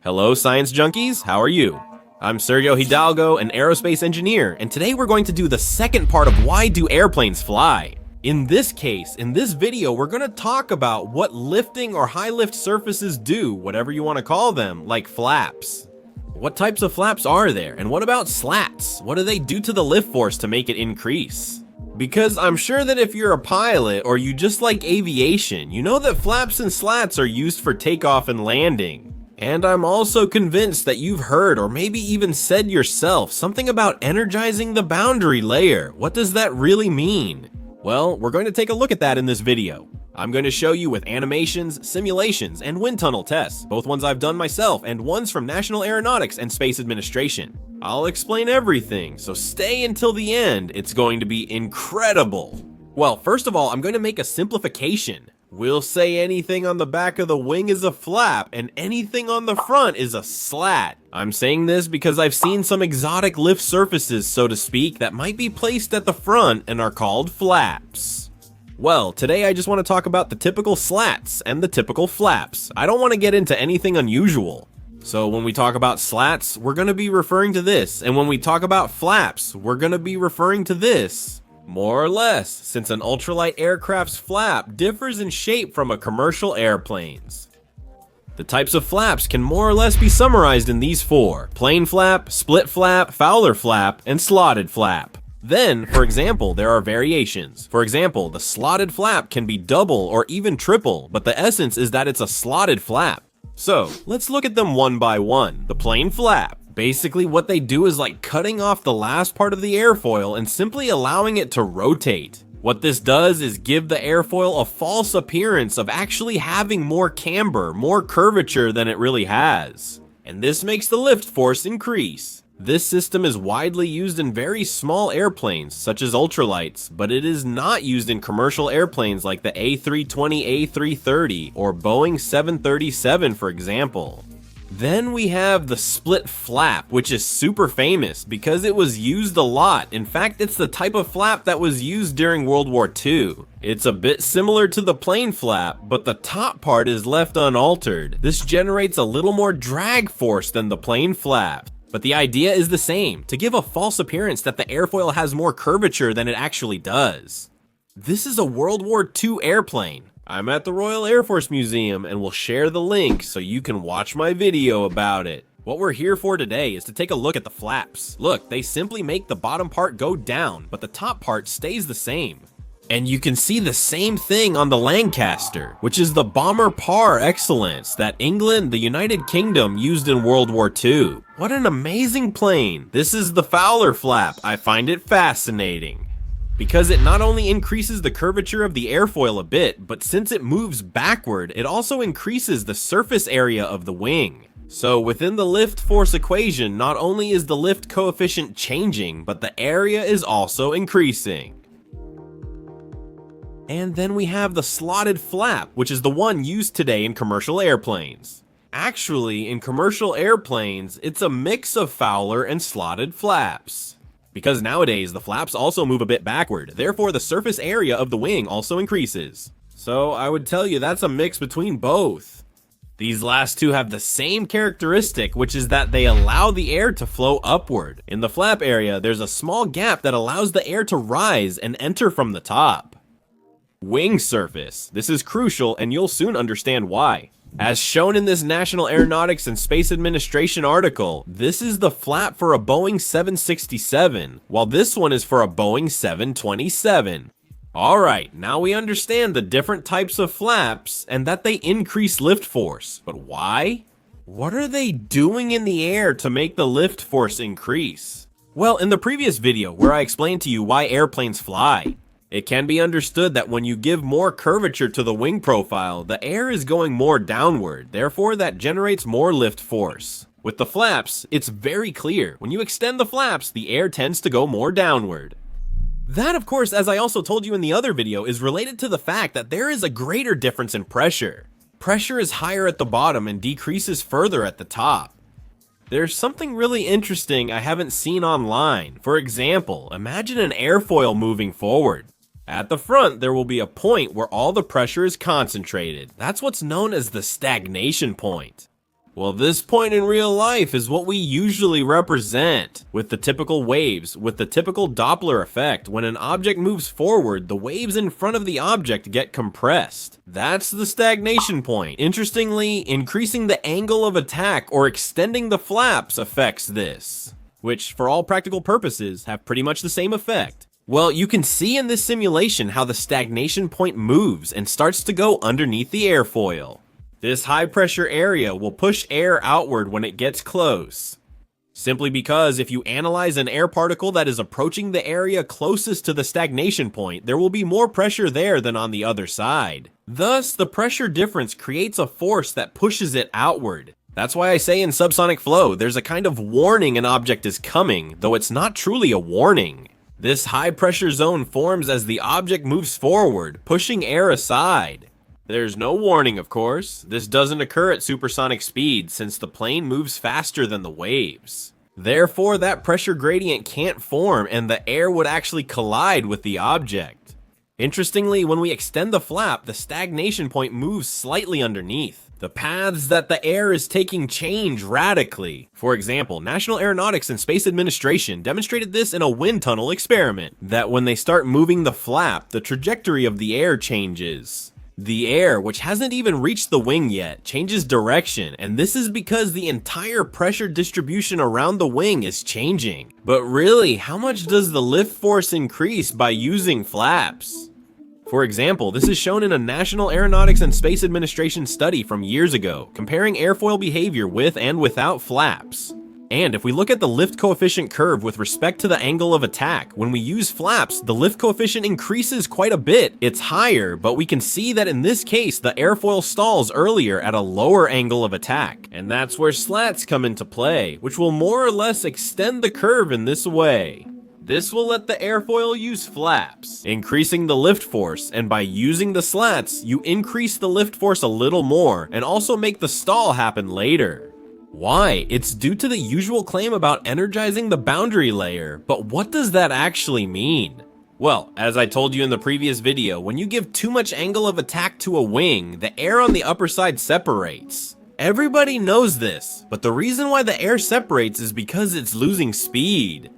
Hello, science junkies, how are you? I'm Sergio Hidalgo, an aerospace engineer, and today we're going to do the second part of why do airplanes fly. In this case, in this video, we're going to talk about what lifting or high lift surfaces do, whatever you want to call them, like flaps. What types of flaps are there, and what about slats? What do they do to the lift force to make it increase? Because I'm sure that if you're a pilot or you just like aviation, you know that flaps and slats are used for takeoff and landing. And I'm also convinced that you've heard or maybe even said yourself something about energizing the boundary layer. What does that really mean? Well, we're going to take a look at that in this video. I'm going to show you with animations, simulations, and wind tunnel tests, both ones I've done myself and ones from National Aeronautics and Space Administration. I'll explain everything, so stay until the end. It's going to be incredible. Well, first of all, I'm going to make a simplification. We'll say anything on the back of the wing is a flap, and anything on the front is a slat. I'm saying this because I've seen some exotic lift surfaces, so to speak, that might be placed at the front and are called flaps. Well, today I just want to talk about the typical slats and the typical flaps. I don't want to get into anything unusual. So when we talk about slats, we're going to be referring to this, and when we talk about flaps, we're going to be referring to this. More or less, since an ultralight aircraft's flap differs in shape from a commercial airplane's. The types of flaps can more or less be summarized in these four: plain flap, split flap, Fowler flap, and slotted flap. Then, for example, there are variations. For example, the slotted flap can be double or even triple, but the essence is that it's a slotted flap. So, let's look at them one by one. The plain flap. Basically, what they do is like cutting off the last part of the airfoil and simply allowing it to rotate. What this does is give the airfoil a false appearance of actually having more camber, more curvature than it really has. And this makes the lift force increase. This system is widely used in very small airplanes, such as ultralights, but it is not used in commercial airplanes like the A320, A330, or Boeing 737, for example. Then we have the split flap, which is super famous because it was used a lot. In fact, it's the type of flap that was used during World War II. It's a bit similar to the plain flap, but the top part is left unaltered. This generates a little more drag force than the plain flap. But the idea is the same, to give a false appearance that the airfoil has more curvature than it actually does. This is a World War II airplane. I'm at the Royal Air Force Museum and will share the link so you can watch my video about it. What we're here for today is to take a look at the flaps. Look, they simply make the bottom part go down, but the top part stays the same. And you can see the same thing on the Lancaster, which is the bomber par excellence that England, the United Kingdom, used in World War II. What an amazing plane! This is the Fowler flap. I find it fascinating, because it not only increases the curvature of the airfoil a bit, but since it moves backward, it also increases the surface area of the wing. So within the lift force equation, not only is the lift coefficient changing, but the area is also increasing. And then we have the slotted flap, which is the one used today in commercial airplanes. Actually, in commercial airplanes, it's a mix of Fowler and slotted flaps. Because nowadays, the flaps also move a bit backward, therefore the surface area of the wing also increases. So I would tell you that's a mix between both. These last two have the same characteristic, which is that they allow the air to flow upward. In the flap area, there's a small gap that allows the air to rise and enter from the top. Wing surface. This is crucial and you'll soon understand why. As shown in this National Aeronautics and Space Administration article, this is the flap for a Boeing 767, while this one is for a Boeing 727. Alright, now we understand the different types of flaps and that they increase lift force. But why? What are they doing in the air to make the lift force increase? Well, in the previous video where I explained to you why airplanes fly, it can be understood that when you give more curvature to the wing profile, the air is going more downward, therefore that generates more lift force. With the flaps, it's very clear. When you extend the flaps, the air tends to go more downward. That, of course, as I also told you in the other video, is related to the fact that there is a greater difference in pressure. Pressure is higher at the bottom and decreases further at the top. There's something really interesting I haven't seen online. For example, imagine an airfoil moving forward. At the front, there will be a point where all the pressure is concentrated. That's what's known as the stagnation point. Well, this point in real life is what we usually represent with the typical waves, with the typical Doppler effect. When an object moves forward, the waves in front of the object get compressed. That's the stagnation point. Interestingly, increasing the angle of attack or extending the flaps affects this, which for all practical purposes have pretty much the same effect. Well, you can see in this simulation how the stagnation point moves and starts to go underneath the airfoil. This high pressure area will push air outward when it gets close, simply because if you analyze an air particle that is approaching the area closest to the stagnation point, there will be more pressure there than on the other side. Thus, the pressure difference creates a force that pushes it outward. That's why I say in subsonic flow, there's a kind of warning an object is coming, though it's not truly a warning. This high pressure zone forms as the object moves forward, pushing air aside. There's no warning, of course. This doesn't occur at supersonic speed since the plane moves faster than the waves. Therefore, that pressure gradient can't form and the air would actually collide with the object. Interestingly, when we extend the flap, the stagnation point moves slightly underneath. The paths that the air is taking change radically. For example, National Aeronautics and Space Administration demonstrated this in a wind tunnel experiment, that when they start moving the flap, the trajectory of the air changes. The air, which hasn't even reached the wing yet, changes direction, and this is because the entire pressure distribution around the wing is changing. But really, how much does the lift force increase by using flaps? For example, this is shown in a National Aeronautics and Space Administration study from years ago, comparing airfoil behavior with and without flaps. And if we look at the lift coefficient curve with respect to the angle of attack, when we use flaps, the lift coefficient increases quite a bit. It's higher, but we can see that in this case, the airfoil stalls earlier at a lower angle of attack. And that's where slats come into play, which will more or less extend the curve in this way. This will let the airfoil use flaps, increasing the lift force, and by using the slats, you increase the lift force a little more, and also make the stall happen later. Why? It's due to the usual claim about energizing the boundary layer, but what does that actually mean? Well, as I told you in the previous video, when you give too much angle of attack to a wing, the air on the upper side separates. Everybody knows this, but the reason why the air separates is because it's losing speed.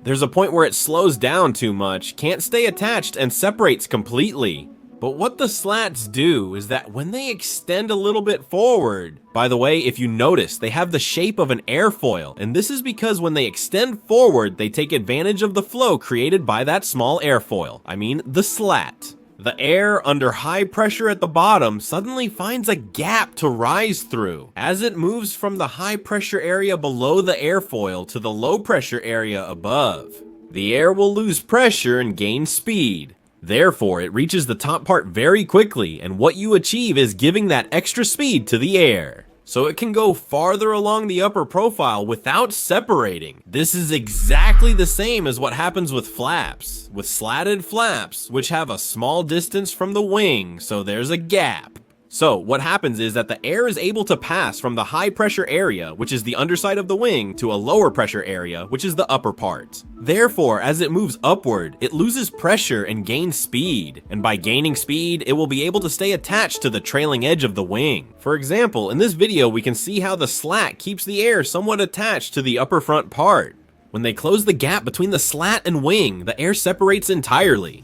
There's a point where it slows down too much, can't stay attached, and separates completely. But what the slats do is that when they extend a little bit forward, by the way, if you notice, they have the shape of an airfoil, and this is because when they extend forward, they take advantage of the flow created by that small airfoil. I mean, the slat. The air under high pressure at the bottom suddenly finds a gap to rise through as it moves from the high pressure area below the airfoil to the low pressure area above. The air will lose pressure and gain speed. Therefore, it reaches the top part very quickly, and what you achieve is giving that extra speed to the air, so it can go farther along the upper profile without separating. This is exactly the same as what happens with flaps, with slatted flaps, which have a small distance from the wing, so there's a gap. So what happens is that the air is able to pass from the high pressure area, which is the underside of the wing, to a lower pressure area, which is the upper part. Therefore, as it moves upward, it loses pressure and gains speed. And by gaining speed, it will be able to stay attached to the trailing edge of the wing. For example, in this video, we can see how the slat keeps the air somewhat attached to the upper front part. When they close the gap between the slat and wing, the air separates entirely.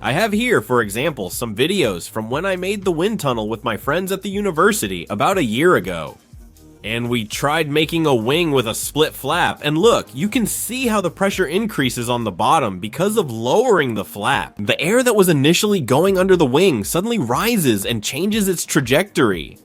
I have here, for example, some videos from when I made the wind tunnel with my friends at the university about a year ago. And we tried making a wing with a split flap, and look, you can see how the pressure increases on the bottom because of lowering the flap. The air that was initially going under the wing suddenly rises and changes its trajectory.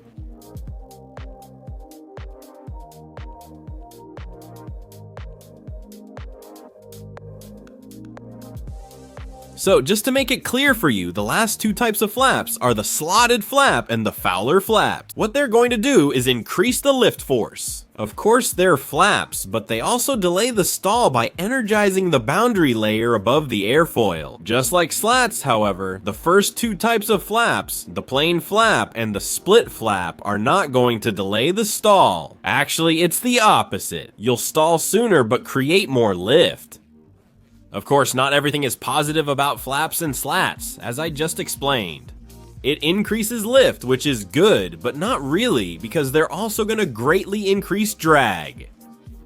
So just to make it clear for you, the last two types of flaps are the slotted flap and the Fowler flap. What they're going to do is increase the lift force. Of course they're flaps, but they also delay the stall by energizing the boundary layer above the airfoil. Just like slats, however, the first two types of flaps, the plain flap and the split flap, are not going to delay the stall. Actually, it's the opposite. You'll stall sooner but create more lift. Of course, not everything is positive about flaps and slats, as I just explained. It increases lift, which is good, but not really, because they're also going to greatly increase drag.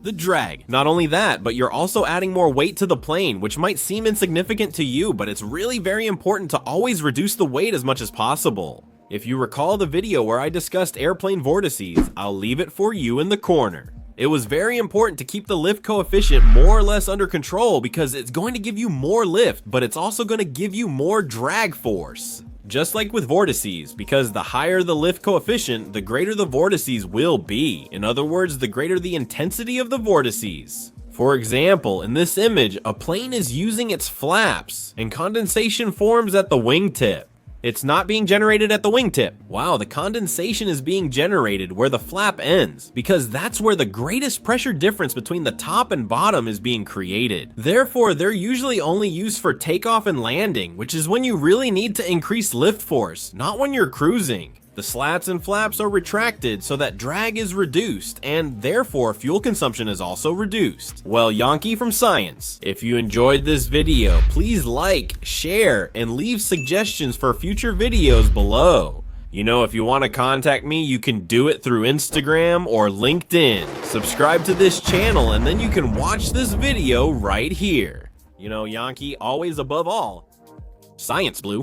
The drag. Not only that, but you're also adding more weight to the plane, which might seem insignificant to you, but it's really very important to always reduce the weight as much as possible. If you recall the video where I discussed airplane vortices, I'll leave it for you in the corner. It was very important to keep the lift coefficient more or less under control because it's going to give you more lift, but it's also going to give you more drag force. Just like with vortices, because the higher the lift coefficient, the greater the vortices will be. In other words, the greater the intensity of the vortices. For example, in this image, a plane is using its flaps, and condensation forms at the wingtip. It's not being generated at the wingtip. Wow, the condensation is being generated where the flap ends, because that's where the greatest pressure difference between the top and bottom is being created. Therefore, they're usually only used for takeoff and landing, which is when you really need to increase lift force, not when you're cruising. The slats and flaps are retracted so that drag is reduced, and therefore fuel consumption is also reduced. Well, Yankee from Science, if you enjoyed this video, please like, share, and leave suggestions for future videos below. You know, if you want to contact me, you can do it through Instagram or LinkedIn. Subscribe to this channel, and then you can watch this video right here. You know, Yankee, always above all, Science Blue.